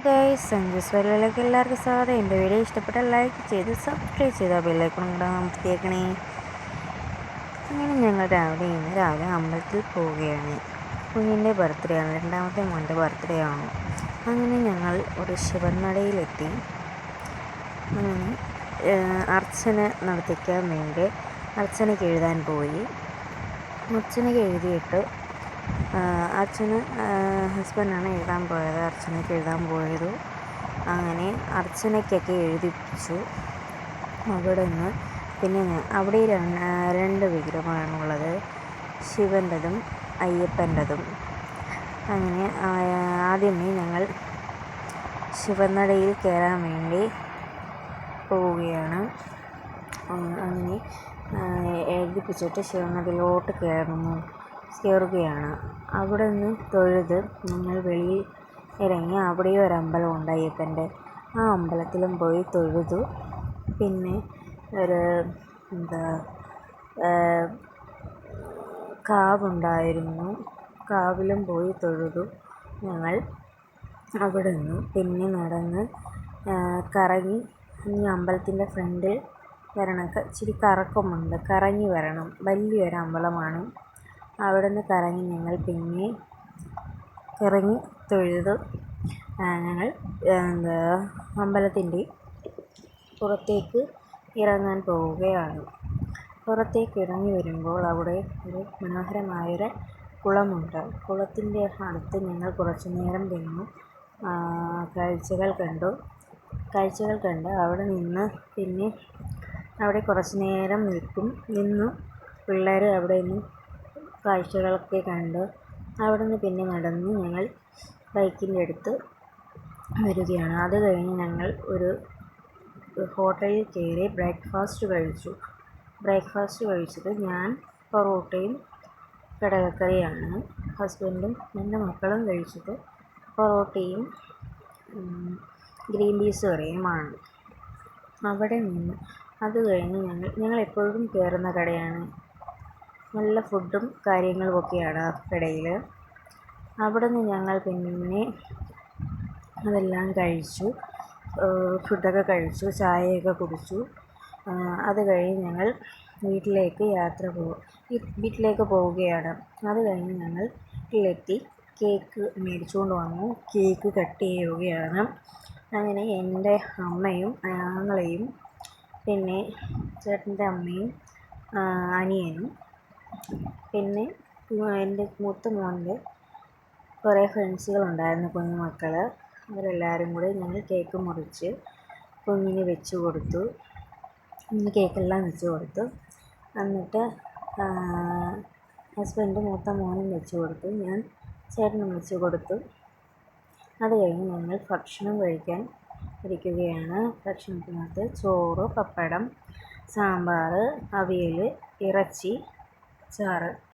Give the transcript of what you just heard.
Guys, Sanju's വേൾഡിലേക്ക് എല്ലാവർക്കും സ്വാഗതം. എൻ്റെ വീഡിയോ ഇഷ്ടപ്പെട്ടാൽ ലൈക്ക് ചെയ്ത് സബ്സ്ക്രൈബ് ചെയ്താൽ ബെല്ലൈക്കൺ കൂടെ അമർത്തിയേക്കണേ. അങ്ങനെ ഞങ്ങൾ രാവിലെ അമ്പലത്തിൽ പോവുകയാണ്. കുഞ്ഞിൻ്റെ ബർത്ത്ഡേ ആണ്, രണ്ടാമത്തെ മോൻ്റെ ബർത്ത്ഡേ ആണ്. അങ്ങനെ ഞങ്ങൾ ഒരു ശിവനടയിലെത്തി. അങ്ങനെ അർച്ചന നടത്തിക്കാൻ വേണ്ടി അർച്ചനയ്ക്ക് എഴുതാൻ പോയി. അർച്ചനയ്ക്ക് എഴുതിയിട്ട് അച്ഛന് ഹസ്ബൻഡാണ് എഴുതാൻ പോയത്. അർച്ചനയ്ക്ക് എഴുതാൻ പോയത്. അങ്ങനെ അർച്ചനയ്ക്കൊക്കെ എഴുതിപ്പിച്ചു. അവിടെ നിന്ന് പിന്നെ അവിടെ രണ്ട് വിഗ്രഹമാണുള്ളത്, ശിവൻ്റെതും അയ്യപ്പൻ്റെതും. അങ്ങനെ ആദ്യമേ ഞങ്ങൾ ശിവനടയിൽ കയറാൻ വേണ്ടി പോവുകയാണ്. അങ്ങനെ എഴുതിപ്പിച്ചിട്ട് ശിവനടയിലോട്ട് കയറുകയാണ്. അവിടെ നിന്ന് തൊഴുത് ഞങ്ങൾ വെളിയിൽ ഇറങ്ങി. അവിടെ ഒരമ്പലമുണ്ട് അയ്യപ്പൻ്റെ. ആ അമ്പലത്തിലും പോയി തൊഴുതു. പിന്നെ ഒരു കാവുണ്ടായിരുന്നു, കാവിലും പോയി തൊഴുതു ഞങ്ങൾ. അവിടെ നിന്ന് പിന്നെ നടന്ന് കറങ്ങി ഈ അമ്പലത്തിൻ്റെ ഫ്രണ്ടിൽ വരണം. ഇച്ചിരി കറക്കമുണ്ട്, കറങ്ങി വരണം. വലിയൊരു അമ്പലമാണ്. അവിടെ നിന്ന് കറങ്ങി ഞങ്ങൾ പിന്നെ ഇറങ്ങി തൊഴുത് ഞങ്ങൾ അമ്പലത്തിൻ്റെ പുറത്തേക്ക് ഇറങ്ങാൻ പോവുകയാണ്. പുറത്തേക്ക് ഇറങ്ങി വരുമ്പോൾ അവിടെ ഒരു മനോഹരമായൊരു കുളമുണ്ട്. കുളത്തിൻ്റെ അടുത്ത് ഞങ്ങൾ കുറച്ചു നേരം നിന്നു കാഴ്ചകൾ കണ്ട് അവിടെ നിന്ന് പിന്നെ അവിടെ കുറച്ച് നേരം നിന്നു പിള്ളേർ അവിടെ നിന്ന് കാഴ്ചകളൊക്കെ കണ്ട് അവിടെ നിന്ന് പിന്നെ നടന്ന് ഞങ്ങൾ ബൈക്കിൻ്റെ അടുത്ത് വരികയാണ്. അത് കഴിഞ്ഞ് ഞങ്ങൾ ഒരു ഹോട്ടലിൽ കയറി ബ്രേക്ക്ഫാസ്റ്റ് കഴിച്ചത് ഞാൻ പൊറോട്ടയും കടലക്കറിയാണ്. ഹസ്ബൻഡും എൻ്റെ മക്കളും കഴിച്ചത് പൊറോട്ടയും ഗ്രീൻ പീസ് കറിയുമാണ്. അവിടെ നിന്ന് അത് കഴിഞ്ഞ് ഞങ്ങൾ എപ്പോഴും കയറുന്ന കടയാണ്. നല്ല ഫുഡും കാര്യങ്ങളുമൊക്കെയാണ് ആ കടയിൽ. അവിടെ നിന്ന് ഞങ്ങൾ പിന്നെ അതെല്ലാം കഴിച്ചു, ഫുഡൊക്കെ കഴിച്ചു, ചായയൊക്കെ കുടിച്ചു. അത് കഴിഞ്ഞ് ഞങ്ങൾ വീട്ടിലേക്ക് പോവുകയാണ്. അത് കഴിഞ്ഞ് ഞങ്ങൾ വീട്ടിലെത്തി കേക്ക് മേടിച്ചുകൊണ്ട് വന്നു. കേക്ക് കട്ട് ചെയ്യുകയാണ്. അങ്ങനെ എൻ്റെ അമ്മയും ആങ്ങളയും പിന്നെ ചേട്ടൻ്റെ അമ്മയും അനിയനും പിന്നെ എൻ്റെ മൂത്ത മോൻ്റെ കുറേ ഫ്രണ്ട്സുകളുണ്ടായിരുന്നു, കുഞ്ഞുമക്കൾ. അവരെല്ലാവരും കൂടി ഞങ്ങൾ കേക്ക് മുറിച്ച് കുഞ്ഞിന് കേക്കെല്ലാം വെച്ച് കൊടുത്തു. എന്നിട്ട് ഹസ്ബൻഡ് മൂത്ത മോനും വെച്ച് കൊടുത്തു, ഞാൻ ചേട്ടനും വെച്ച് കൊടുത്തു. അത് കഴിഞ്ഞ് ഞങ്ങൾ ഭക്ഷണം കഴിക്കാൻ ഇരിക്കുകയാണ്. ഭക്ഷണത്തിനകത്ത് ചോറ്, പപ്പടം, സാമ്പാർ, അവിയൽ, ഇറച്ചി, ചാറ്